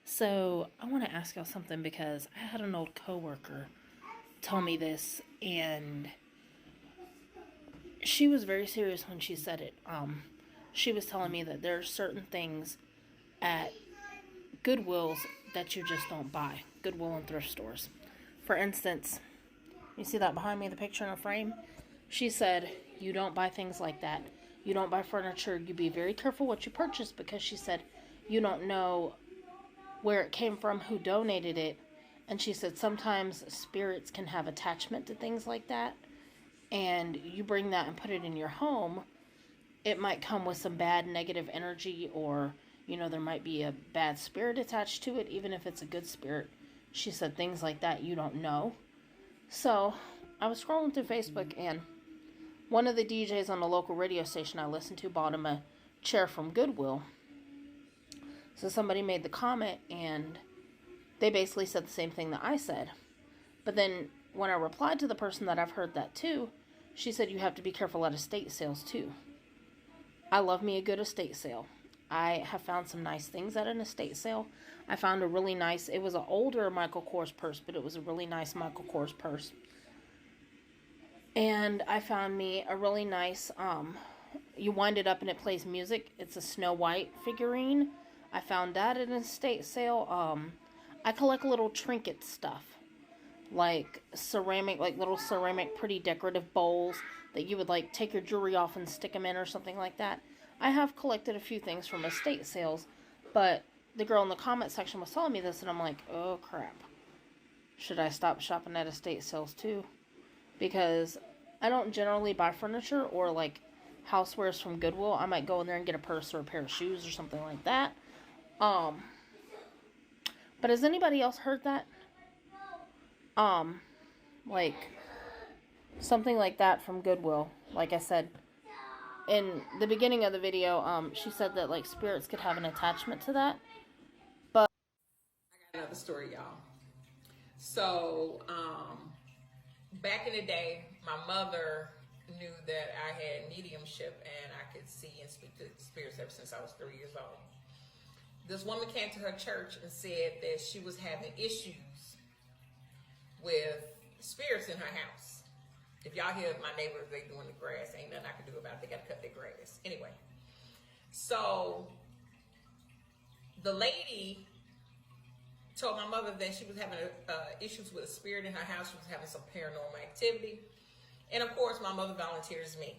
So I want to ask y'all something because I had an old coworker tell me this, and she was very serious when she said it. She was telling me that there are certain things at Goodwills that you just don't buy. Goodwill and thrift stores. For instance, you see that behind me, the picture in a frame? She said, you don't buy things like that. You don't buy furniture. You be very careful what you purchase, because she said you don't know where it came from, who donated it. And she said sometimes spirits can have attachment to things like that. And you bring that and put it in your home, it might come with some bad negative energy, or, there might be a bad spirit attached to it, even if it's a good spirit. She said things like that you don't know. So I was scrolling through Facebook, and one of the DJs on the local radio station I listened to bought him a chair from Goodwill. So somebody made the comment, and they basically said the same thing that I said. But then when I replied to the person that I've heard that too, she said you have to be careful at estate sales too. I love me a good estate sale. I have found some nice things at an estate sale. I found a really nice, it was an older Michael Kors purse, but it was a really nice Michael Kors purse. And I found me a really nice, you wind it up and it plays music. It's a Snow White figurine. I found that at an estate sale. I collect little trinket stuff, like ceramic, like little ceramic pretty decorative bowls that you would like take your jewelry off and stick them in or something like that. I have collected a few things from estate sales, but the girl in the comment section was telling me this, and I'm like, oh crap. Should I stop shopping at estate sales too? Because I don't generally buy furniture or like housewares from Goodwill. I might go in there and get a purse or a pair of shoes or something like that. But has anybody else heard that? Like something like that from Goodwill. Like I said in the beginning of the video, she said that like spirits could have an attachment to that. But I got another story, y'all. So, back in the day, my mother knew that I had mediumship and I could see and speak to spirits ever since I was 3 years old. This woman came to her church and said that she was having issues with spirits in her house. If y'all hear my neighbors, they doing the grass, ain't nothing I can do about it. They got to cut their grass. Anyway, so the lady told my mother that she was having issues with a spirit in her house. She was having some paranormal activity. And of course, my mother volunteers me.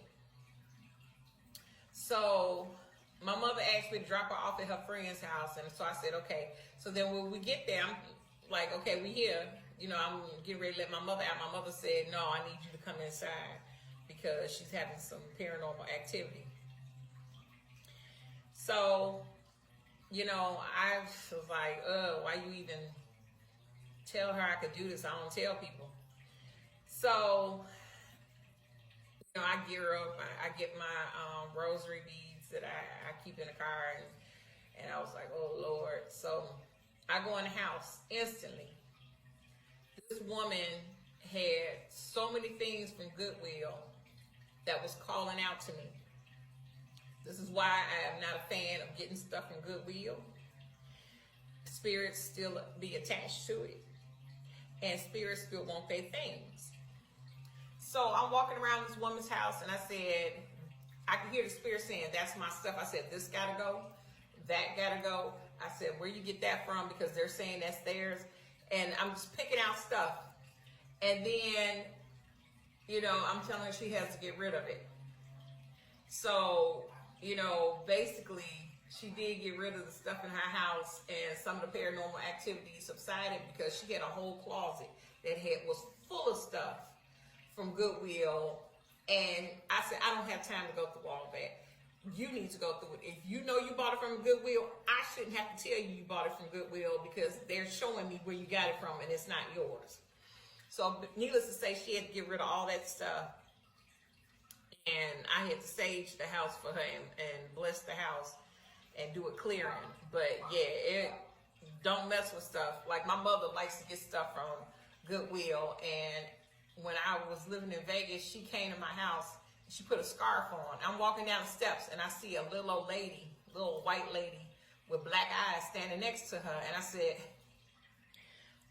So my mother asked me to drop her off at her friend's house. And so I said, okay. So then when we get there, I'm like, okay, we here. I'm getting ready to let my mother out. My mother said, no, I need you to come inside because she's having some paranormal activity. So, I was like, why you even tell her I could do this? I don't tell people. So, I gear up. I get my rosary beads that I keep in the car. And I was like, oh, Lord. So I go in the house instantly. This woman had so many things from Goodwill that was calling out to me. This is why I am not a fan of getting stuff from Goodwill. Spirits still be attached to it. And spirits still want their things. So I'm walking around this woman's house and I said, I could hear the spirit saying, that's my stuff. I said, this gotta go, that gotta go. I said, where you get that from? Because they're saying that's theirs. And I'm just picking out stuff. And then, I'm telling her she has to get rid of it. So, basically, she did get rid of the stuff in her house, and some of the paranormal activity subsided because she had a whole closet that was full of stuff from Goodwill. And I said, I don't have time to go through all of that. You need to go through it. If you know you bought it from Goodwill, I shouldn't have to tell you bought it from Goodwill because they're showing me where you got it from and it's not yours. So needless to say, she had to get rid of all that stuff. And I had to sage the house for her and bless the house and do a clearing. But yeah, don't mess with stuff. Like my mother likes to get stuff from Goodwill. And when I was living in Vegas, she came to my house. She put a scarf on. I'm walking down the steps and I see a little old lady, little white lady with black eyes standing next to her. And I said,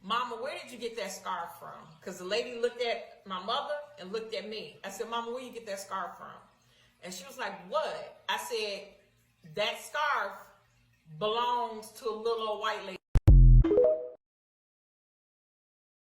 Mama, where did you get that scarf from? Because the lady looked at my mother and looked at me. I said, Mama, where you get that scarf from? And she was like, what? I said, that scarf belongs to a little old white lady.